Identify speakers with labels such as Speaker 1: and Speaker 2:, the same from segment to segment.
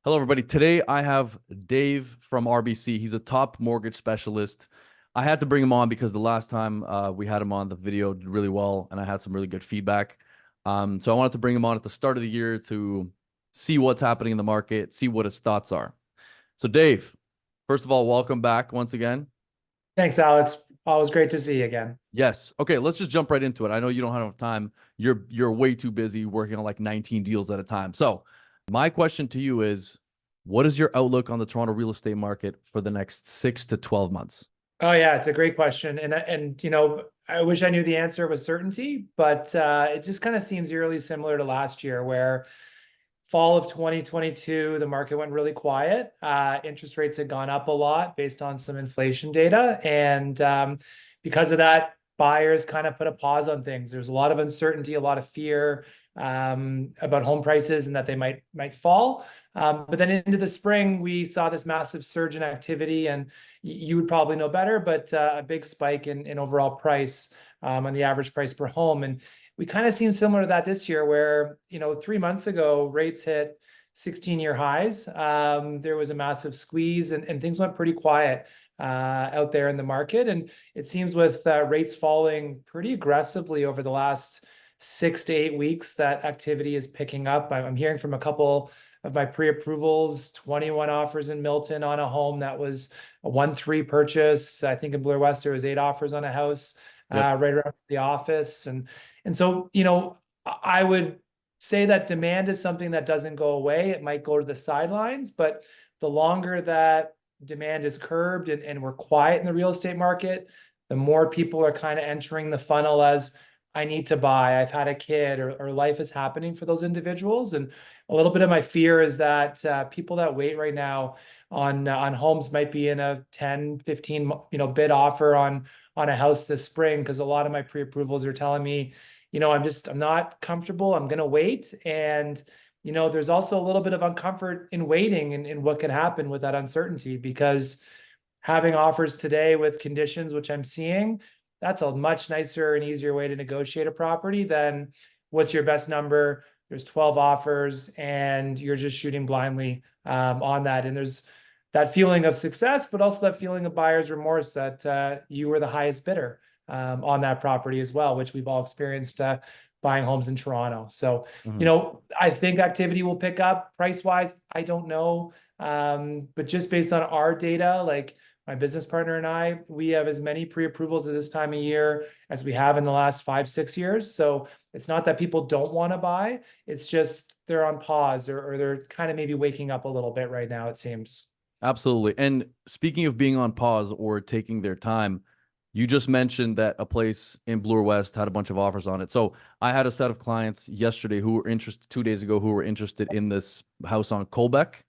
Speaker 1: Hello, everybody. Today I have Dave from RBC. He's a top mortgage specialist. I had to bring him on because the last time we had him on, the video did really well, and I had some really good feedback. So I wanted to bring him on at the start of the year to see what's happening in the market, see what his thoughts are. So, Dave, first of all, welcome back once again.
Speaker 2: Thanks, Alex. Always great to see you again.
Speaker 1: Yes. Okay, let's just jump right into it. I know you don't have enough time. You're way too busy working on like 19 deals at a time. So, my question to you is, what is your outlook on the Toronto real estate market for the next 6 to 12 months?
Speaker 2: Oh yeah, it's a great question, and I wish I knew the answer with certainty, but it just kind of seems eerily similar to last year, where fall of 2022 the market went really quiet. Interest rates had gone up a lot based on some inflation data, and because of that, buyers kind of put a pause on things. There's a lot of uncertainty, a lot of fear about home prices and that they might fall. But then into the spring, we saw this massive surge in activity, and you would probably know better, but a big spike in overall price on the average price per home. And we kind of seem similar to that this year, where 3 months ago rates hit 16-year highs. There was a massive squeeze, and things went pretty quiet out there in the market. And it seems with rates falling pretty aggressively over the last 6 to 8 weeks, that activity is picking up. I'm hearing from a couple of my pre-approvals, 21 offers in Milton on a home that was a 1-3 purchase. I think in Bloor West there was 8 offers on a house
Speaker 1: Yep.
Speaker 2: right around the office. And so, I would say that demand is something that doesn't go away. It might go to the sidelines, but the longer that demand is curbed and we're quiet in the real estate market, the more people are kind of entering the funnel as I need to buy, I've had a kid, or life is happening for those individuals. And a little bit of my fear is that people that wait right now on homes might be in a 10, 15, bid offer on a house this spring, because a lot of my pre-approvals are telling me, I'm not comfortable. I'm going to wait. And, there's also a little bit of uncomfort in waiting and what can happen with that uncertainty, because having offers today with conditions, which I'm seeing, that's a much nicer and easier way to negotiate a property than what's your best number. There's 12 offers and you're just shooting blindly on that. And there's that feeling of success, but also that feeling of buyer's remorse that you were the highest bidder on that property as well, which we've all experienced buying homes in Toronto. So,
Speaker 1: Mhm.
Speaker 2: I think activity will pick up. Price wise, I don't know. But just based on our data, like my business partner and I, we have as many pre-approvals at this time of year as we have in the last 5, 6 years. So it's not that people don't want to buy. It's just they're on pause, or they're kind of maybe waking up a little bit right now, it seems.
Speaker 1: Absolutely. And speaking of being on pause or taking their time, you just mentioned that a place in Bloor West had a bunch of offers on it. So I had a set of clients yesterday who were interested, 2 days ago, who were interested in this house on Colbeck.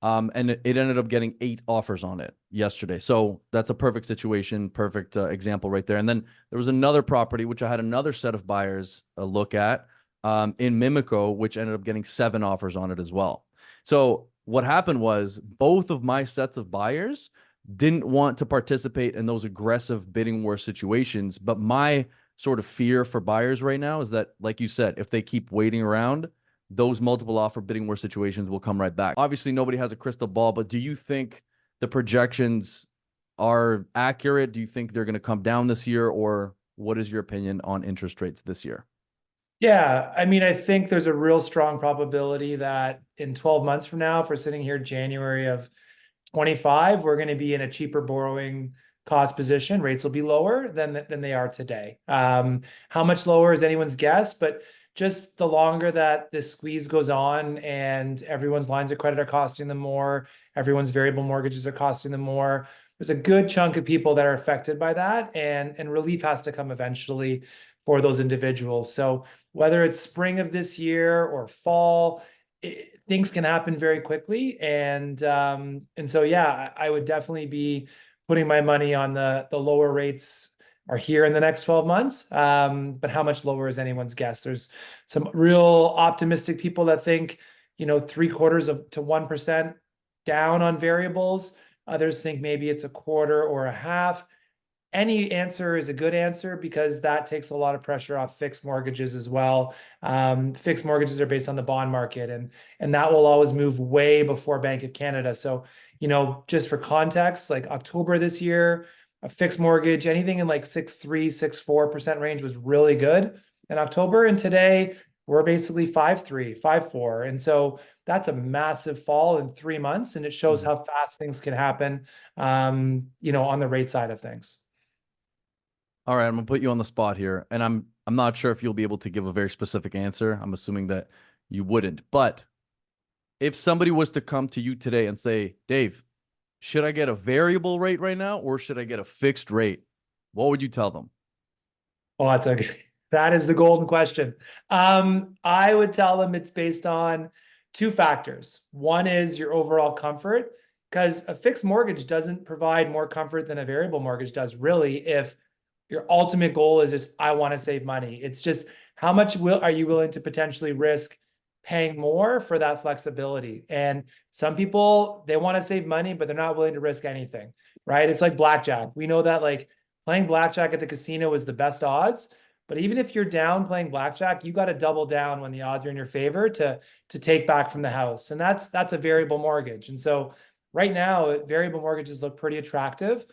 Speaker 1: And it ended up getting 8 offers on it yesterday. So that's a perfect situation, perfect example right there. And then there was another property, which I had another set of buyers look at in Mimico, which ended up getting 7 offers on it as well. So what happened was both of my sets of buyers didn't want to participate in those aggressive bidding war situations. But my sort of fear for buyers right now is that, like you said, if they keep waiting around, those multiple offer bidding war situations will come right back. Obviously, nobody has a crystal ball, but do you think the projections are accurate? Do you think they're going to come down this year, or what is your opinion on interest rates this year?
Speaker 2: Yeah, I mean, I think there's a real strong probability that in 12 months from now, if we're sitting here January of 25, we're going to be in a cheaper borrowing cost position. Rates will be lower than they are today. How much lower is anyone's guess, but just the longer that this squeeze goes on and everyone's lines of credit are costing them more, everyone's variable mortgages are costing them more, there's a good chunk of people that are affected by that, and relief has to come eventually for those individuals. So whether it's spring of this year or fall, things can happen very quickly. And so, yeah, I would definitely be putting my money on the lower rates are here in the next 12 months. But how much lower is anyone's guess? There's some real optimistic people that think, 3/4 to 1% down on variables. Others think maybe it's a quarter or a half. any answer is a good answer because that takes a lot of pressure off fixed mortgages as well. Fixed mortgages are based on the bond market, and that will always move way before Bank of Canada. So, just for context, like October this year, a fixed mortgage, anything in like 6.3, 6.4% range was really good in October. And today we're basically 5.3, 5.4. And so that's a massive fall in 3 months. And it shows
Speaker 1: Mhm.
Speaker 2: how fast things can happen, on the rate side of things.
Speaker 1: All right, I'm gonna put you on the spot here, and I'm not sure if you'll be able to give a very specific answer. I'm assuming that you wouldn't. But if somebody was to come to you today and say, Dave, should I get a variable rate right now or should I get a fixed rate? What would you tell them?
Speaker 2: Well, that is the golden question. I would tell them it's based on two factors. One is your overall comfort, because a fixed mortgage doesn't provide more comfort than a variable mortgage does, really, if your ultimate goal is just, I want to save money. It's just how much are you willing to potentially risk paying more for that flexibility? And some people, they want to save money, but they're not willing to risk anything, right? It's like blackjack. We know that like playing blackjack at the casino is the best odds. But even if you're down playing blackjack, you got to double down when the odds are in your favor to take back from the house. And that's a variable mortgage. And so right now, variable mortgages look pretty attractive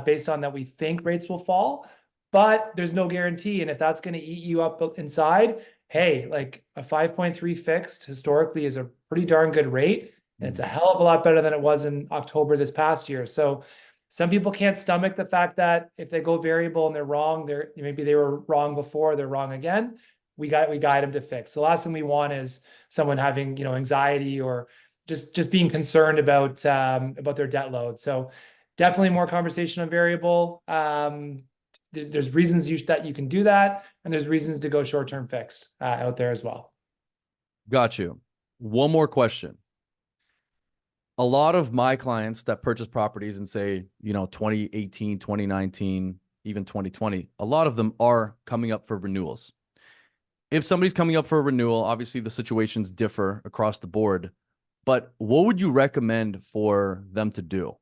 Speaker 2: based on that we think rates will fall, but there's no guarantee. And if that's going to eat you up inside, hey, like a 5.3 fixed historically is a pretty darn good rate. And it's a hell of a lot better than it was in October this past year. So some people can't stomach the fact that if they go variable and they're wrong, maybe they were wrong before, they're wrong again. We guide them to fix. The last thing we want is someone having, anxiety or just being concerned about their debt load. So definitely more conversation on variable. There's reasons that you can do that, and there's reasons to go short-term fixed out there as well.
Speaker 1: Got you. One more question. A lot of my clients that purchase properties and say, 2018, 2019, even 2020, a lot of them are coming up for renewals. If somebody's coming up for a renewal, obviously the situations differ across the board, but what would you recommend for them to do?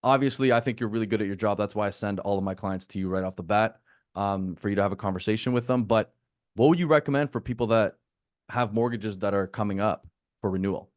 Speaker 1: Obviously, I think you're really good at your job. That's why I send all of my clients to you right off the bat, for you to have a conversation with them. But what would you recommend for people that have mortgages that are coming up for renewal?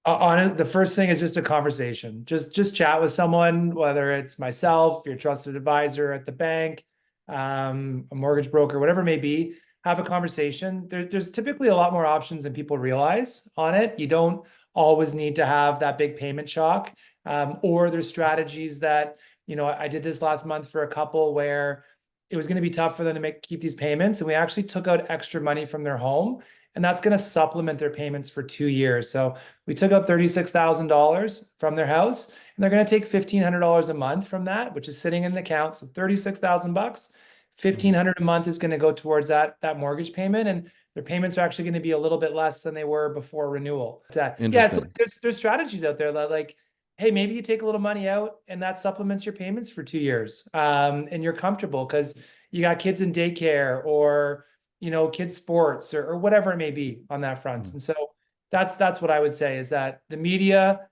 Speaker 2: On it, the first thing is just a conversation. Just chat with someone, whether it's myself, your trusted advisor at the bank, a mortgage broker, whatever it may be. Have a conversation. There's typically a lot more options than people realize on it. You don't always need to have that big payment shock, or there's strategies that I did this last month for a couple where it was going to be tough for them to keep these payments, and we actually took out extra money from their home, and that's going to supplement their payments for 2 years. So we took out $36,000 from their house, and they're going to take $1,500 a month from that, which is sitting in an account. So 36,000 bucks, 1,500 a month is going to go towards that mortgage payment, and their payments are actually going to be a little bit less than they were before renewal. Yeah, so
Speaker 1: Interesting.
Speaker 2: there's strategies out there that like, hey, maybe you take a little money out and that supplements your payments for 2 years, and you're comfortable because you got kids in daycare or kids sports or whatever it may be on that front. And so that's what I would say is that the media,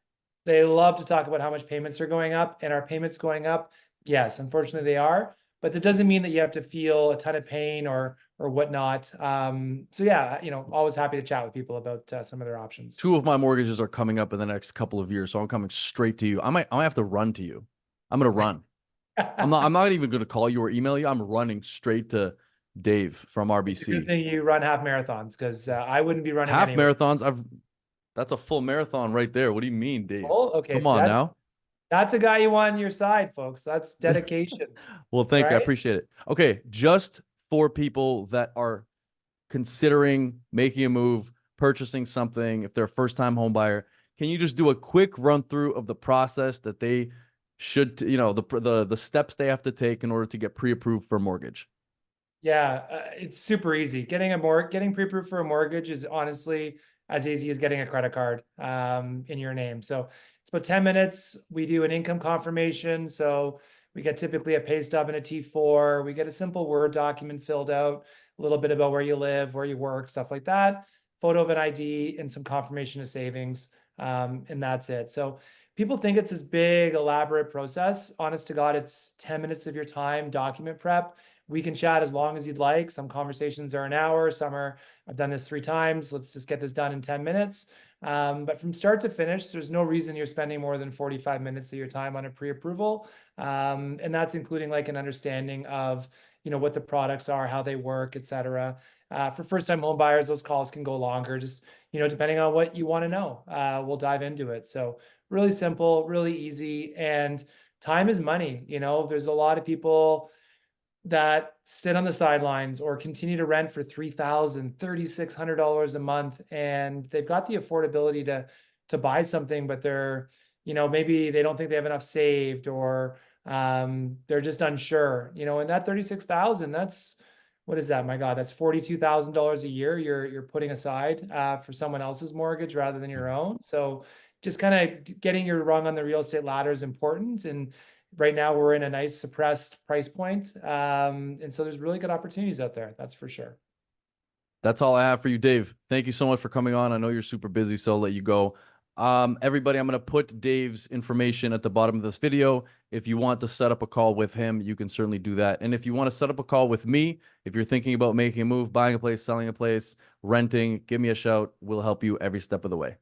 Speaker 2: they love to talk about how much payments are going up, and our payments going up. Yes, unfortunately they are, but that doesn't mean that you have to feel a ton of pain or whatnot. So yeah, always happy to chat with people about some of their options.
Speaker 1: Two of my mortgages are coming up in the next couple of years, so I'm coming straight to you. I might have to run to you. I'm gonna run. I'm not even gonna call you or email you. I'm running straight to Dave from
Speaker 2: It's a good
Speaker 1: RBC.
Speaker 2: thing you run half marathons because I wouldn't be running
Speaker 1: Half
Speaker 2: anyway.
Speaker 1: marathons, that's a full marathon right there. What do you mean, Dave?
Speaker 2: Oh, okay.
Speaker 1: Come
Speaker 2: So
Speaker 1: on
Speaker 2: that's
Speaker 1: now.
Speaker 2: that's a guy you want on your side, folks. That's dedication,
Speaker 1: Well, thank you. I
Speaker 2: right?
Speaker 1: appreciate it. Okay, just for people that are considering making a move, purchasing something, if they're a first-time home buyer, can you just do a quick run through of the process that they should, the steps they have to take in order to get pre-approved for a mortgage?
Speaker 2: Yeah, it's super easy. Getting pre-approved for a mortgage is honestly as easy as getting a credit card in your name. So it's about 10 minutes. We do an income confirmation. So we get typically a pay stub and a T4. We get a simple Word document filled out, a little bit about where you live, where you work, stuff like that. Photo of an ID and some confirmation of savings. And that's it. So people think it's this big, elaborate process. Honest to God, it's 10 minutes of your time, document prep. We can chat as long as you'd like. Some conversations are an hour, some are, I've done this 3 times. Let's just get this done in 10 minutes. But from start to finish, there's no reason you're spending more than 45 minutes of your time on a pre-approval. And that's including like an understanding of, what the products are, how they work, et cetera. For first-time home buyers, those calls can go longer, just, depending on what you want to know. We'll dive into it. So really simple, really easy, and time is money. There's a lot of people that sit on the sidelines or continue to rent for $3,000, $3,600 a month, and they've got the affordability to buy something, but they're, maybe they don't think they have enough saved, or they're just unsure. And that 36,000, that's, what is that? My God, that's $42,000 a year you're putting aside for someone else's mortgage rather than your own. So just kind of getting your rung on the real estate ladder is important. And right now we're in a nice suppressed price point. And so there's really good opportunities out there. That's for sure.
Speaker 1: That's all I have for you, Dave. Thank you so much for coming on. I know you're super busy, so I'll let you go. Everybody, I'm going to put Dave's information at the bottom of this video. If you want to set up a call with him, you can certainly do that. And if you want to set up a call with me, if you're thinking about making a move, buying a place, selling a place, renting, give me a shout. We'll help you every step of the way.